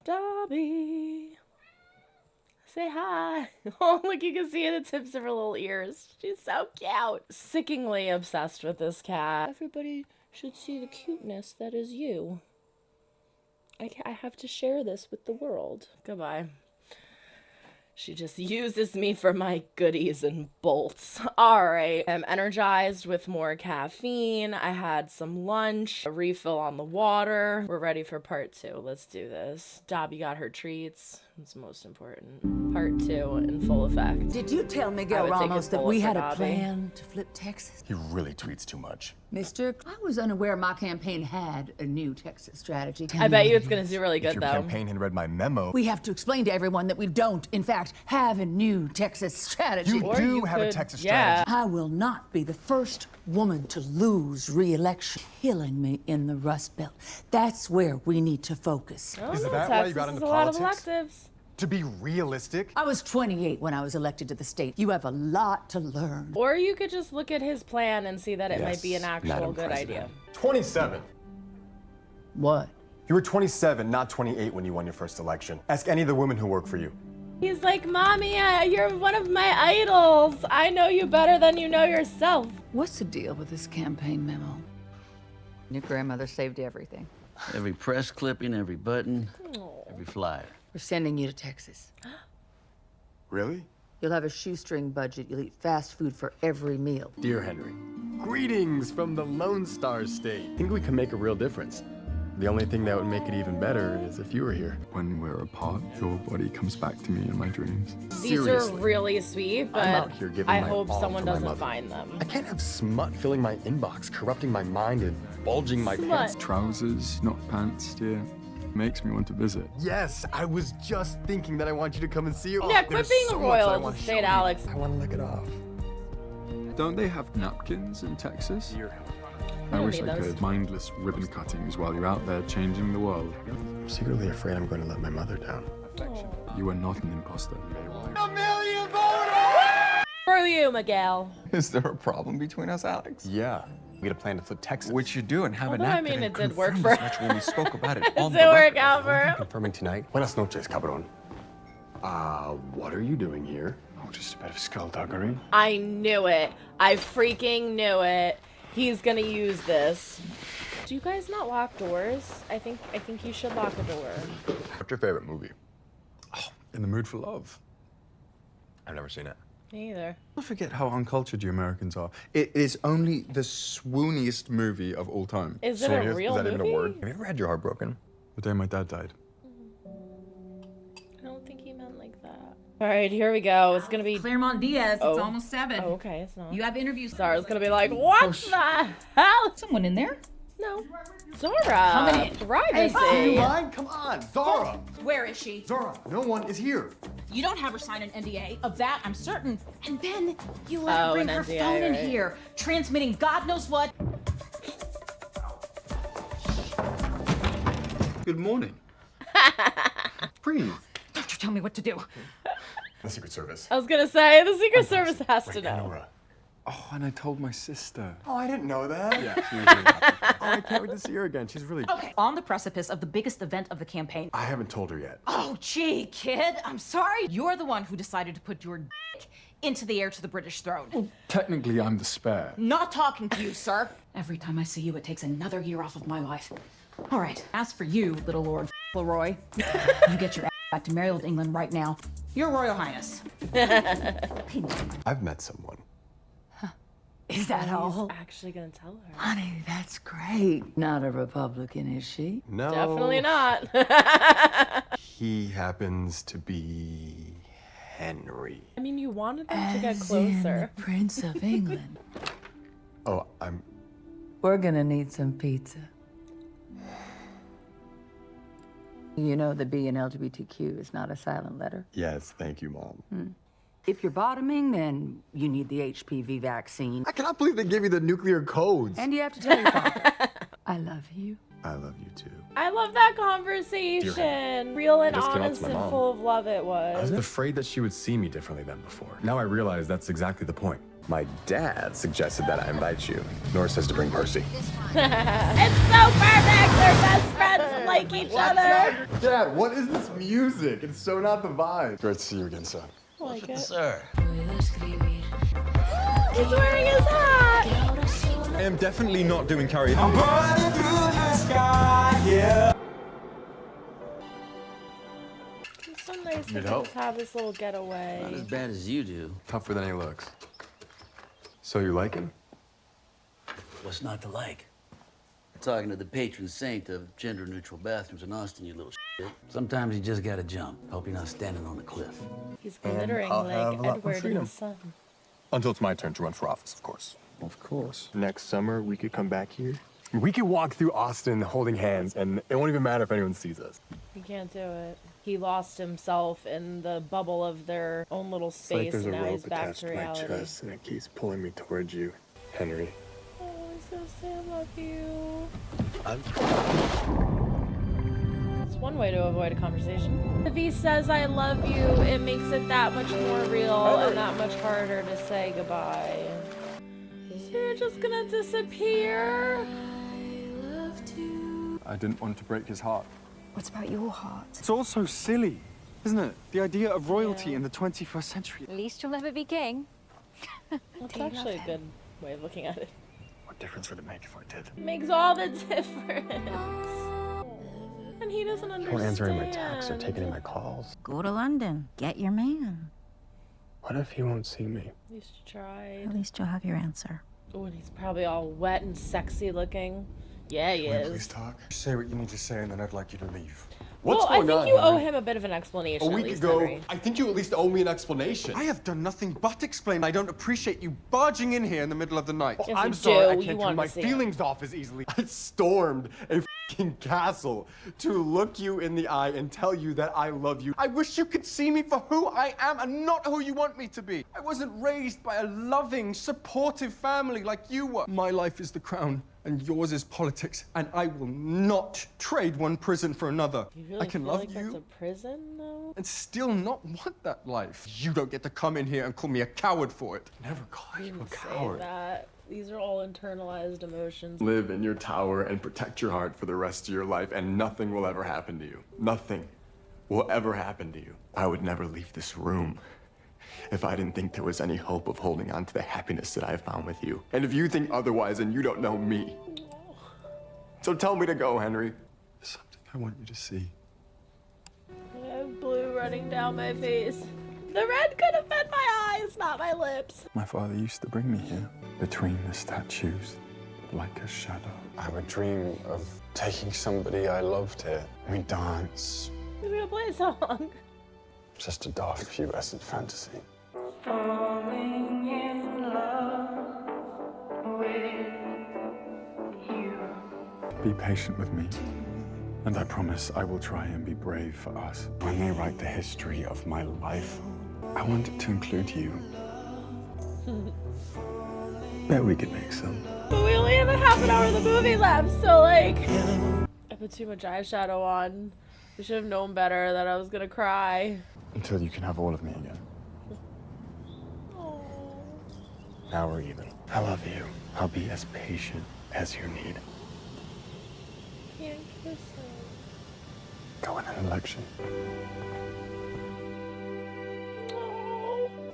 Dobbie. Say hi. Oh, look, you can see the tips of her little ears. She's so cute. Sickeningly obsessed with this cat. Everybody should see the cuteness that is you. I have to share this with the world. Goodbye. She just uses me for my goodies and bolts. All right, I'm energized with more caffeine. I had some lunch, a refill on the water. We're ready for part 2. Let's do this. Dobbie got her treats. It's most important. Part 2 in full effect. Did you tell Miguel Ramos that we had a plan to flip Texas? He really tweets too much. Mister, I was unaware my campaign had a new Texas strategy. I bet you it's gonna do really good, If your though. campaign had read my memo, We have to explain to everyone that we don't, in fact, have a new Texas strategy. you Or do you have a could- Texas yeah. strategy. I will not be the first woman to lose re-election, killing me in the Rust Belt. That's where we need to focus. Oh, Is no, that why you Texas got is into a lot of politics? electives. To be realistic, I was 28 when I was elected to the state. You have a lot to learn. Or you could just look at his plan and see that it might be an Yes, actual Madam good President. idea. 27. What? You were 27, not 28 when you won your first election. Ask any of the women who work for you. He's like, Mommy, you're one of my idols. I know you better than you know yourself. What's the deal with this campaign memo? Your grandmother saved everything. Every press clipping, every button, every flyer. We're sending you to Texas. Really? You'll have a shoestring budget. You'll eat fast food for every meal. Dear Henry, greetings from the Lone Star State. I think we can make a real difference. The only thing that would make it even better is if you were here. When we're apart, your body comes back to me in my dreams. These Seriously. are really sweet, but out here giving I my hope all someone for my doesn't mother. find them. I can't have smut filling my inbox, corrupting my mind and bulging my Smut. pants. Trousers, not pants, dear. Makes me want to visit. Yes, I was just thinking that I want you to come and see you. Yeah, quit There's being so royal much I to wanna State show you. Alex. I want to lick it off. Don't they have napkins in Texas? Your help. I don't wish need I those. could. Mindless ribbon cuttings while you're out there changing the world. I'm secretly afraid I'm going to let my mother down. You are not an imposter. A million voters! For you, Miguel. Is there a problem between us, Alex? Yeah, we had a plan to flip Texas. Which you do and have Although, an I act mean, that it did work confirmed for as much when we spoke about it It on did the work record. out for him. Confirming tonight. Buenas noches, cabrón. What are you doing here? Oh, just a bit of skullduggery. I knew it. I freaking knew it. He's gonna use this. Do you guys not lock doors? I think you should lock a door. What's your favorite movie? In the mood for love. I've never seen it. Me either. I forget how uncultured you Americans are. It is only the swooniest movie of all time. Is it a real Is that movie? even a word? Have you ever had your heart broken? The day my dad died. I don't think he meant like that. All right, here we go. It's gonna be. Claremont Diaz, Oh. it's almost 7. Oh, okay, it's not. You have interviews. Zara's gonna be like, what the hell? Someone in there? No. Zara. Coming in. Privacy. Mind? Come on, Zara! Where is she? Zara, no one is here. You don't have her sign an NDA. Of that, I'm certain. And then you let her Oh, bring an her NDA, phone in right. here, transmitting God knows what. Good morning. Breathe. Don't you tell me what to do. The Secret Service. I was gonna say the Secret Service has to know. Nora. Oh, and I told my sister. Oh, I didn't know that. Yeah, she was really happy. Oh, I can't wait to see her again. She's really... Okay, on the precipice of the biggest event of the campaign. I haven't told her yet. Oh, gee, kid, I'm sorry. You're the one who decided to put your dick into the heir to the British throne. Technically, I'm the spare. Not talking to you, sir. Every time I see you, it takes another year off of my life. All right, as for you, little Lord Leroy, you get your ass back to Maryland, England right now. Your Royal Highness. I've met someone. Is that all? Actually gonna tell her. Honey, that's great. Not a Republican, is she? No. Definitely not. He happens to be Henry. I mean, you wanted them to get As in closer. the Prince of England. Oh, I'm... We're gonna need some pizza. You know the B in LGBTQ is not a silent letter. Yes, thank you, Mom. If you're bottoming, then you need the HPV vaccine. I cannot believe they give you the nuclear codes. And you have to tell your father, I love you. I love you too. I love that conversation. Real and just came out to honest my and mom. full of love it I was was. afraid that she would see me differently than before. Now I realize that's exactly the point. My dad suggested that I invite you. Nora says to bring Percy. It's so perfect. They're best friends. Like like each other. Dad, what is this music? It's so not the vibe. Great to see you again, son. I like it. Sir. He's wearing his hat. I am definitely not doing karaoke. It's so nice to Need help? just have this little getaway. Not as bad as you do. Tougher than he looks. So you like him? What's not to like? We're talking to the patron saint of gender-neutral bathrooms in Austin, you little shit. Sometimes you just gotta jump. Hope you're not standing on a cliff. He's glittering I'll like have a lot more Edward in freedom. the sun. Until it's my turn to run for office, of course. Of course. Next summer, we could come back here. We could walk through Austin holding hands, and it won't even matter if anyone sees us. He can't do it. He lost himself in the bubble of their own little It's like space, there's a and now he's rope back attached to to my reality. chest, and it keeps pulling me towards you, Henry. Oh, he's gonna say I love you. It's one way to avoid a conversation. If he says I love you, it makes it that much more real and that much harder to say goodbye. So you're just gonna disappear? I didn't want to break his heart. What about your heart? It's all so silly, isn't it? The idea of royalty Yeah. in the 21st century. At least you'll never be king. That's actually a good way of looking at it. What difference would it make if I did? It makes all the difference. And he doesn't understand. Don't answering my texts or taking my calls. Go to London. Get your man. What if he won't see me? You should try. At least you'll have your answer. Oh, and he's probably all wet and sexy looking. Yeah, he Can we is. please talk? Say what you need to say, and then I'd like you to leave. What's Well, I going think on, you owe Henry? him a bit of an explanation. A at week least, ago, Henry. I think you at least owe me an explanation. I have done nothing but explain. I don't appreciate you barging in here in the middle of the night. Yes, I'm you sorry, do. I You can't wanted turn my to see it. feelings off as easily. I stormed a fucking castle to look you in the eye and tell you that I love you. I wish you could see me for who I am and not who you want me to be. I wasn't raised by a loving, supportive family like you were. My life is the crown, and yours is politics, and I will not trade one prison for another. You really I can feel love like you that's a prison, though? and still not want that life. You don't get to come in here and call me a coward for it. Never call you a Didn't say coward. that. These are all internalized emotions. Live in your tower and protect your heart for the rest of your life, and nothing will ever happen to you. Nothing will ever happen to you. I would never leave this room if I didn't think there was any hope of holding on to the happiness that I found with you. And if you think otherwise, then you don't know me. So tell me to go, Henry. There's something I want you to see. I have blue running down my face. The red could have been my eyes, not my lips. My father used to bring me here, between the statues, like a shadow. I would dream of taking somebody I loved here. We dance. He's gonna play a song. Just a daft pubescent fantasy. Falling in love with you. Be patient with me, and I promise I will try and be brave for us. When they write the history of my life, I want it to include you. Bet we could make some. But we only have a half an hour of the movie left, so like... I put too much eyeshadow on. I should have known better that I was gonna cry. Until you can have all of me again. Now we're even. I love you. I'll be as patient as you need. Can't kiss him. Go in an election.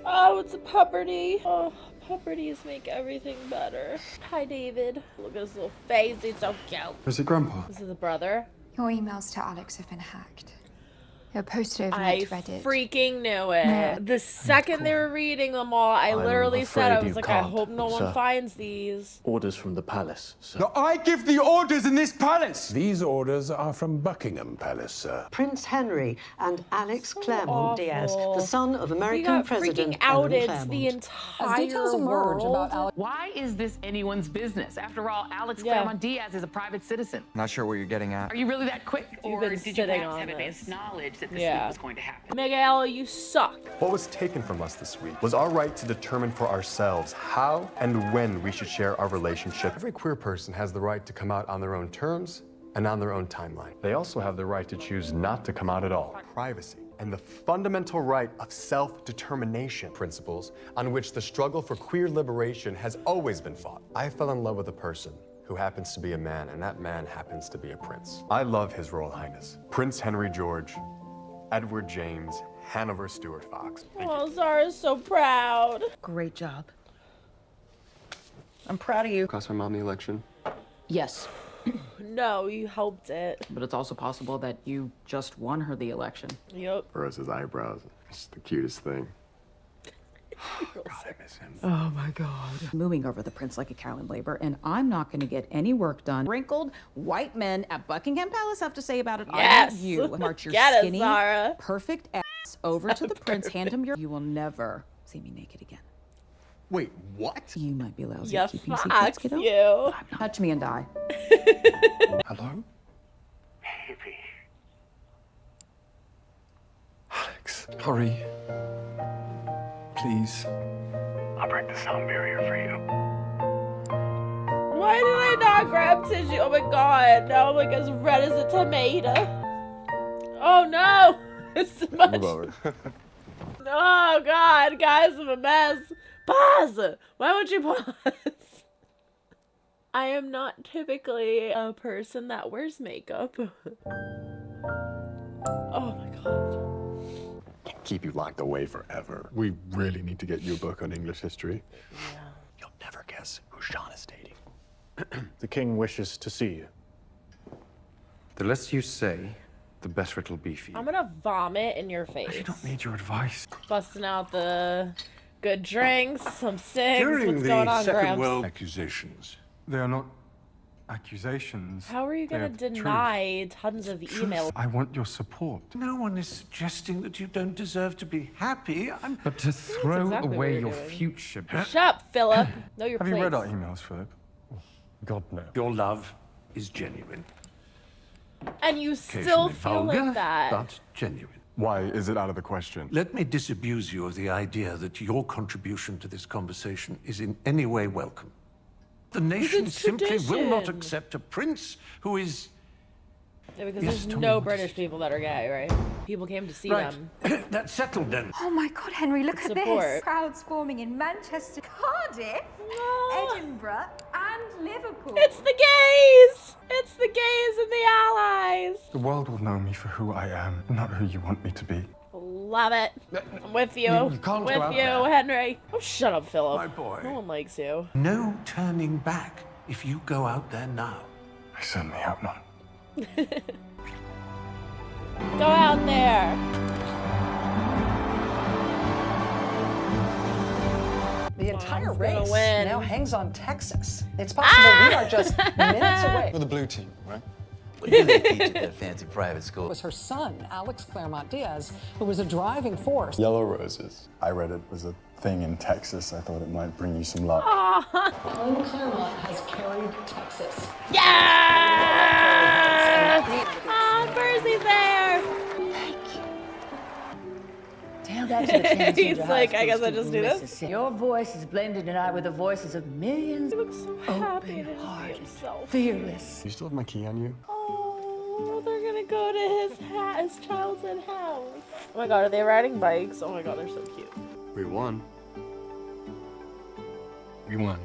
Oh, it's a pupperty. Oh, pupperties make everything better. Hi, David. Look at his little face. He's so cute. Was it Grandpa? This is the brother. Your emails to Alex have been hacked. They're posted I overnight to Reddit. freaking knew it. Yeah. The second they were reading them all, I literally said, I afraid was you like, I can't, hope no one sir. finds these. Orders from the palace, sir. No, I give the orders in this palace! These orders are from Buckingham Palace, sir. Prince Henry and Alex Claremont awful. Diaz, the son of We American got President freaking outed Claremont. the entire world. Why is this anyone's business? After all, Alex Yeah. Claremont Diaz is a private citizen. Not sure what you're getting at. Are you really that quick? You've Or been did you sitting perhaps on have this. advanced knowledge that this Yeah. was going to happen? Miguel, you suck. What was taken from us this week was our right to determine for ourselves how and when we should share our relationship. Every queer person has the right to come out on their own terms and on their own timeline. They also have the right to choose not to come out at all. Privacy and the fundamental right of self-determination, principles on which the struggle for queer liberation has always been fought. I fell in love with a person who happens to be a man, and that man happens to be a prince. I love His Royal Highness, Prince Henry George, Edward James, Hanover Stuart Fox. Oh, Zara's so proud. Great job. I'm proud of you. Cost my mom the election. Yes. No, you helped it. But it's also possible that you just won her the election. Yep. Rose's eyebrows. It's the cutest thing. God, I miss him. Oh my God. Moving over the prince like a cow in labor, and I'm not gonna get any work done. Wrinkled white men at Buckingham Palace have to say about it. Yes. I want you march your Get it, skinny, Zara. perfect ass over to the prince, hand him your. You will never see me naked again. Wait, what? You might be lousy Yeah, at keeping secrets, fox, kiddo. you. Touch me and die. Hello? Baby. Alex, hurry. Please. I'll break the sound barrier for you. Why did I not grab tissue? Oh my god, now I'm like as red as a tomato. Oh no! It's too much. Move over. Oh god, guys, I'm a mess. Pause! Why won't you pause? I am not typically a person that wears makeup. Oh my god. Can't keep you locked away forever. We really need to get you a book on English history. Yeah. You'll never guess who Sean is dating. The king wishes to see you. The less you say, the better it'll be for you. I'm gonna vomit in your face. I don't need your advice. Busting out the good drinks, some cigs. During What's the going on, Second Gramps? World accusations. They are not accusations. How are you They gonna are the truth. deny tons of emails? I want your support. No one is suggesting that you don't deserve to be happy. But to throw exactly what away you're your doing. future. Shut up, Philip. Know your Have place. you read our emails, Philip? God, no. Your love is genuine. And you still Occasionally feel vulgar, like that. but genuine. Why is it out of the question? Let me disabuse you of the idea that your contribution to this conversation is in any way welcome. The nation it's simply will not tradition. accept a prince who is... Yeah, because Yes, there's tell me no what British is- people that are gay, right? People came to see Right, them. that's settled then. Oh my God, Henry, look at Support. this. Crowds forming in Manchester, Cardiff, No. Edinburgh, and Liverpool. It's the gays! It's the gays and the allies! The world will know me for who I am, not who you want me to be. Love it. I'm with you. You can't with go out you, there. Henry. Oh, shut up, Philip. My boy. No one likes you. No turning back if you go out there now. I certainly hope not. Go out there. The entire gonna race win. now hangs on Texas. It's possible we are just minutes away. For the blue team, right? What do they teach at that fancy private school? It was her son, Alex Claremont Diaz, who was a driving force. Yellow roses. I read it was a thing in Texas. I thought it might bring you some luck. Glenn Claremont has carried Texas. Yeah! Oh, Percy's there. Tell that to the transgender He's like, high I guess school I just student do in this. Mississippi. Your voice is blended tonight with the voices of millions. He looks so happy to just be Open-hearted, himself. fearless. You still have my key on you? Oh, they're gonna go to his childhood house. Oh my god, are they riding bikes? Oh my god, they're so cute. We won. We won.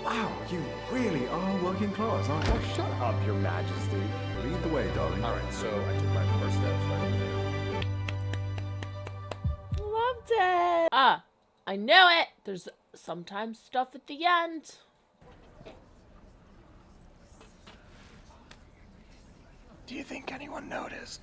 Wow, you really are working class, aren't you? Oh, shut up, Your Majesty. Lead the way, darling. All right, so I took my first steps right away. Loved it. Ah, I knew it. There's sometimes stuff at the end. Do you think anyone noticed?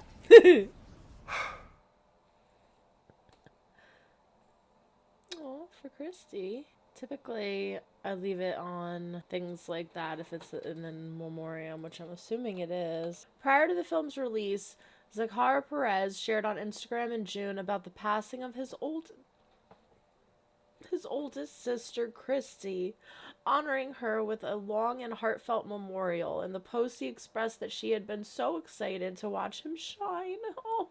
Oh, for Christy. Typically, I leave it on things like that if it's in the memoriam, which I'm assuming it is. Prior to the film's release, Zachara Perez shared on Instagram in June about the passing of his oldest sister, Christy, honoring her with a long and heartfelt memorial. In the post, he expressed that she had been so excited to watch him shine. Oh.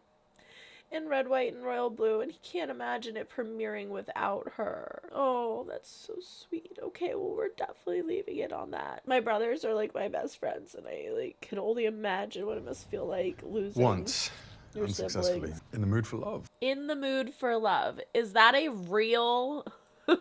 In red, white, and royal blue, and he can't imagine it premiering without her. Oh, that's so sweet. Okay, well, we're definitely leaving it on that. My brothers are like my best friends, and I like can only imagine what it must feel like losing Once. your Unsuccessfully. siblings. In the mood for love. In the mood for love. Is that a real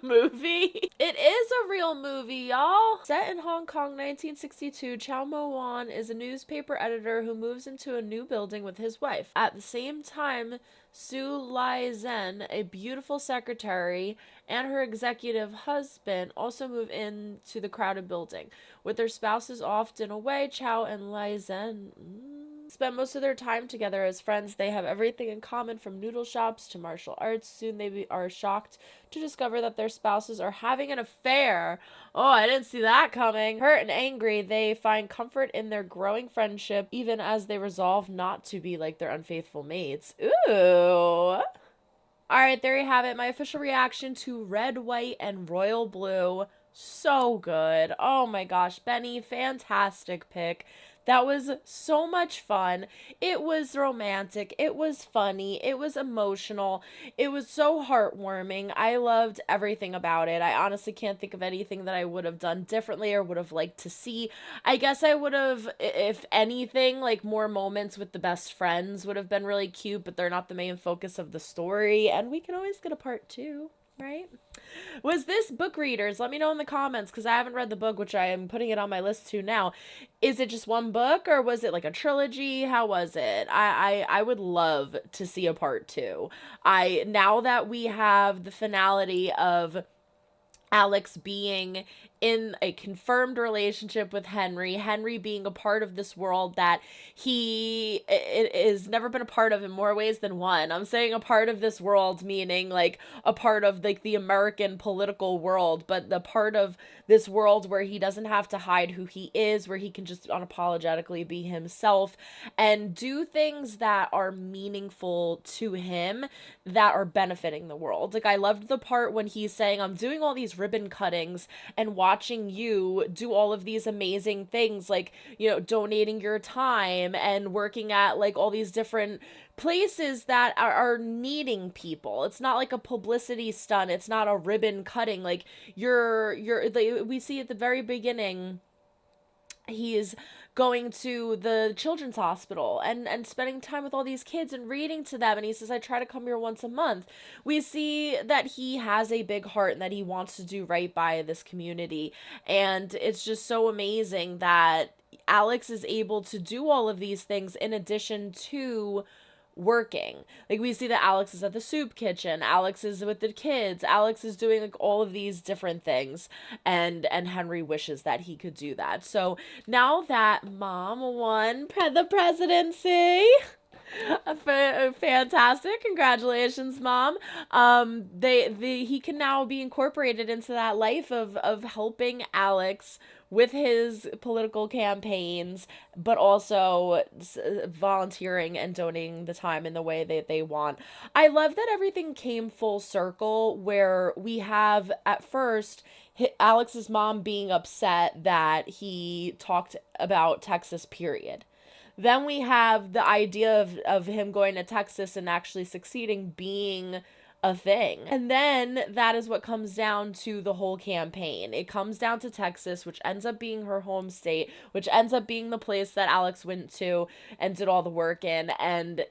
movie. It is a real movie, y'all. Set in Hong Kong, 1962, Chow Mo-wan is a newspaper editor who moves into a new building with his wife. At the same time, Su Lai Zhen, a beautiful secretary, and her executive husband also move into the crowded building. With their spouses often away, Chow and Lai Zhen spend most of their time together as friends. They have everything in common, from noodle shops to martial arts. Soon they are shocked to discover that their spouses are having an affair. Oh, I didn't see that coming. Hurt and angry, they find comfort in their growing friendship, even as they resolve not to be like their unfaithful mates. Ooh. Alright, there you have it. My official reaction to Red, White, and Royal Blue. So good. Oh my gosh, Benny, fantastic pick. That was so much fun. It was romantic. It was funny. It was emotional. It was so heartwarming. I loved everything about it. I honestly can't think of anything that I would have done differently or would have liked to see. I guess I would have, if anything, like more moments with the best friends would have been really cute, but they're not the main focus of the story. And we can always get a part 2. Right? Was this book readers? Let me know in the comments, because I haven't read the book, which I am putting it on my list to now. Is it just one book, or was it like a trilogy? How was it? I would love to see a part 2. Now that we have the finality of Alex being in a confirmed relationship with Henry being a part of this world that he is never been a part of in more ways than one. I'm saying a part of this world, meaning like a part of like the American political world, but the part of this world where he doesn't have to hide who he is, where he can just unapologetically be himself and do things that are meaningful to him, that are benefiting the world. Like, I loved the part when he's saying, I'm doing all these ribbon cuttings and watching you do all of these amazing things, like, you know, donating your time and working at like all these different places that are needing people. It's not like a publicity stunt. It's not a ribbon cutting. Like, we see at the very beginning, he's going to the children's hospital and spending time with all these kids and reading to them, and he says, I try to come here once a month. We see that he has a big heart and that he wants to do right by this community, and it's just so amazing that Alex is able to do all of these things in addition to working. Like, we see that Alex is at the soup kitchen, Alex is with the kids, Alex is doing like all of these different things, and Henry wishes that he could do that. So now that Mom won the presidency, fantastic, congratulations, Mom. He can now be incorporated into that life of helping Alex with his political campaigns, but also volunteering and donating the time in the way that they want. I love that everything came full circle, where we have at first Alex's mom being upset that he talked about Texas, period. Then we have the idea of him going to Texas and actually succeeding being a thing. And then that is what comes down to the whole campaign. It comes down to Texas, which ends up being her home state, which ends up being the place that Alex went to and did all the work in, and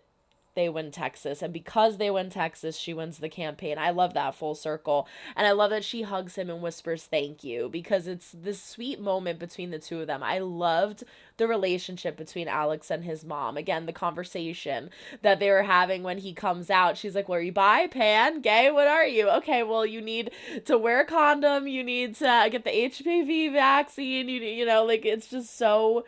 they win Texas. And because they win Texas, she wins the campaign. I love that full circle. And I love that she hugs him and whispers thank you, because it's this sweet moment between the two of them. I loved the relationship between Alex and his mom. Again, the conversation that they were having when he comes out. She's like, well, are you bi, pan, gay? What are you? Okay, well, you need to wear a condom. You need to get the HPV vaccine. You know, like, it's just so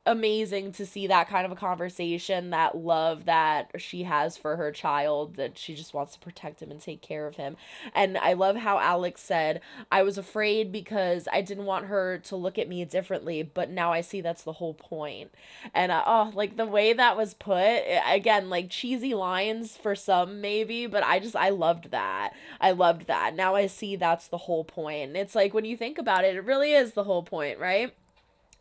amazing to see that kind of a conversation, that love that she has for her child, that she just wants to protect him and take care of him. And I love how Alex said, I was afraid because I didn't want her to look at me differently, but now I see that's the whole point. And like the way that was put, again, like cheesy lines for some maybe, but I loved that. I loved that. Now I see that's the whole point. And it's like, when you think about it, it really is the whole point, right?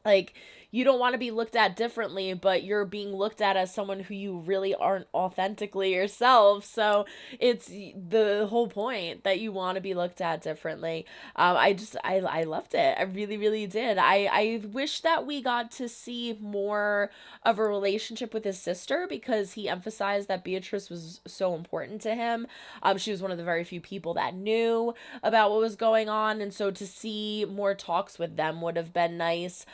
Like, you don't want to be looked at differently, but you're being looked at as someone who you really aren't authentically yourself. So it's the whole point that you want to be looked at differently. I loved it. I really, really did. I wish that we got to see more of a relationship with his sister, because he emphasized that Beatrice was so important to him. She was one of the very few people that knew about what was going on, and so to see more talks with them would have been nice.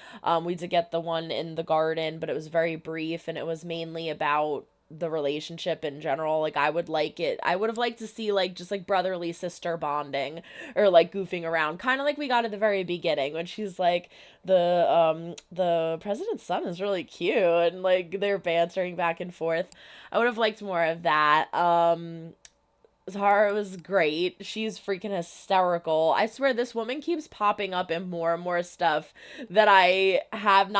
We did get the one in the garden, but it was very brief, and it was mainly about the relationship in general. Like, I would have liked to see like just like brotherly sister bonding, or like goofing around, kind of like we got at the very beginning when she's like, the president's son is really cute, and like they're bantering back and forth. I would have liked more of that. Zara was great. She's freaking hysterical. I swear this woman keeps popping up in more and more stuff that I've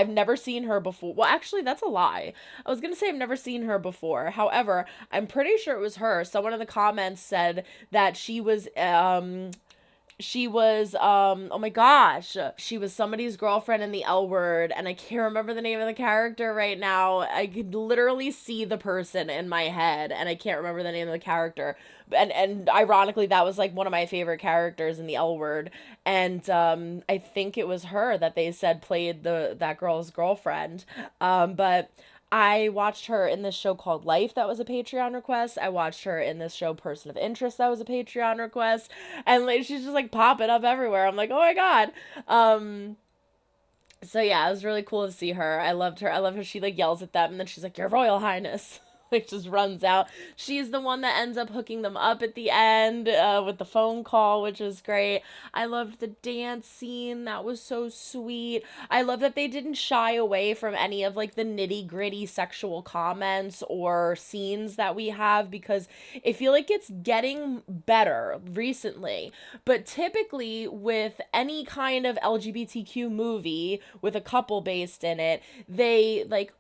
never seen her before. Well, actually, that's a lie. I was gonna say I've never seen her before. However, I'm pretty sure it was her. Someone in the comments said that she was oh my gosh, she was somebody's girlfriend in the L Word, and I can't remember the name of the character right now. I could literally see the person in my head, and I can't remember the name of the character. And ironically, that was like one of my favorite characters in the L Word, and I think it was her that they said played that girl's girlfriend. But I watched her in this show called Life that was a Patreon request. I watched her in this show Person of Interest that was a Patreon request. And like she's just like popping up everywhere. I'm like, oh my god. So yeah, it was really cool to see her. I loved her. I love how she like yells at them and then she's like, Your Royal Highness. Like just runs out. She's the one that ends up hooking them up at the end with the phone call, which was great. I loved the dance scene. That was so sweet. I love that they didn't shy away from any of like the nitty gritty sexual comments or scenes that we have, because I feel like it's getting better recently. But typically with any kind of LGBTQ movie with a couple based in it, they like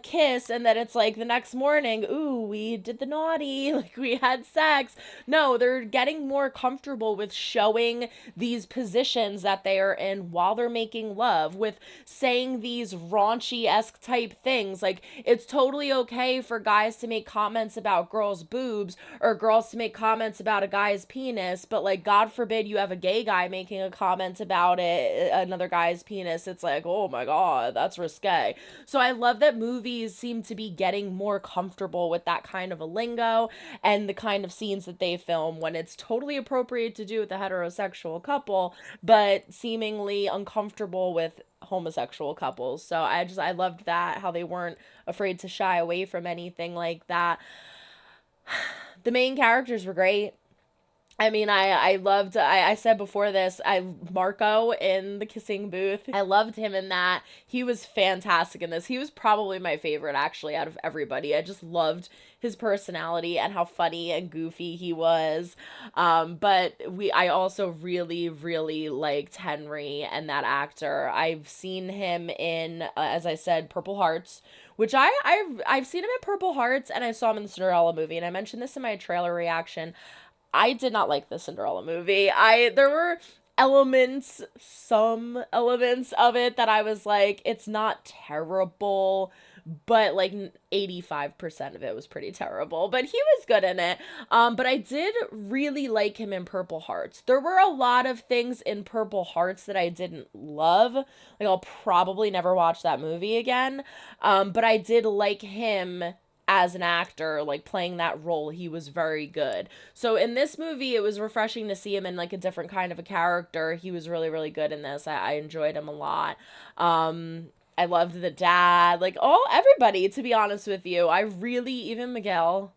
kiss, and then it's like the next morning, ooh, we did the naughty, like we had sex. No, they're getting more comfortable with showing these positions that they are in while they're making love, with saying these raunchy-esque type things. Like, it's totally okay for guys to make comments about girls' boobs, or girls to make comments about a guy's penis, but like, God forbid you have a gay guy making a comment about it, another guy's penis. It's like, oh my god, that's risque. So I love that movies seem to be getting more comfortable with that kind of a lingo and the kind of scenes that they film when it's totally appropriate to do with a heterosexual couple, but seemingly uncomfortable with homosexual couples. So I loved that, how they weren't afraid to shy away from anything like that. The main characters were great. I mean, I loved, I said before this, Marco in the kissing booth, I loved him in that. He was fantastic in this. He was probably my favorite, actually, out of everybody. I just loved his personality and how funny and goofy he was. But I also really, really liked Henry and that actor. I've seen him in, as I said, Purple Hearts, which I've seen him in Purple Hearts, and I saw him in the Cinderella movie, and I mentioned this in my trailer reaction. I did not like the Cinderella movie. There were some elements of it that I was like, it's not terrible, but like 85% of it was pretty terrible. But he was good in it. But I did really like him in Purple Hearts. There were a lot of things in Purple Hearts that I didn't love. Like, I'll probably never watch that movie again. But I did like him as an actor, like playing that role. He was very good. So in this movie, it was refreshing to see him in like a different kind of a character. He was really, really good in this. I enjoyed him a lot. I loved the dad, like everybody, to be honest with you. I really, even Miguel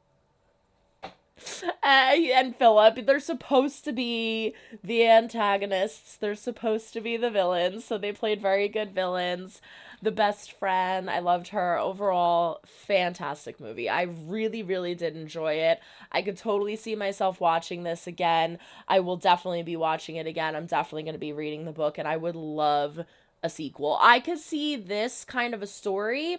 and Philip, they're supposed to be the antagonists. They're supposed to be the villains. So they played very good villains. The best friend, I loved her. Overall, fantastic movie. I really, really did enjoy it. I could totally see myself watching this again. I will definitely be watching it again. I'm definitely going to be reading the book, and I would love a sequel. I could see this kind of a story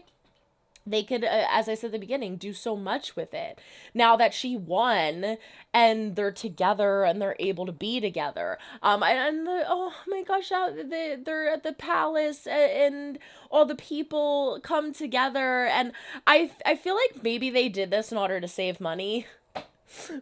they could, as I said at the beginning, do so much with it. Now that she won and they're together and they're able to be together. Oh my gosh, they're at the palace and all the people come together. And I feel like maybe they did this in order to save money.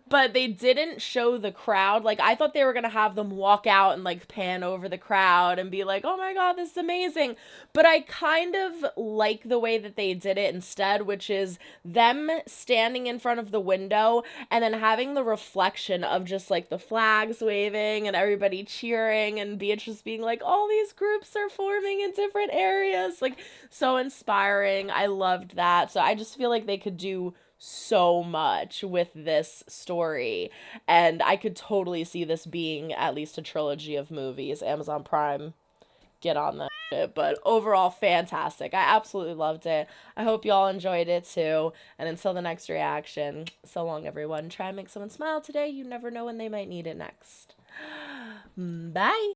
But they didn't show the crowd. Like, I thought they were gonna have them walk out and, like, pan over the crowd and be like, oh my god, this is amazing. But I kind of like the way that they did it instead, which is them standing in front of the window and then having the reflection of just, like, the flags waving and everybody cheering and Beatrice being like, all these groups are forming in different areas. Like, so inspiring. I loved that. So I just feel like they could do so much with this story, and I could totally see this being at least a trilogy of movies. Amazon Prime, get on that shit. But overall, fantastic. I absolutely loved it. I hope y'all enjoyed it too, and until the next reaction, so long everyone. Try and make someone smile today. You never know when they might need it next. Bye.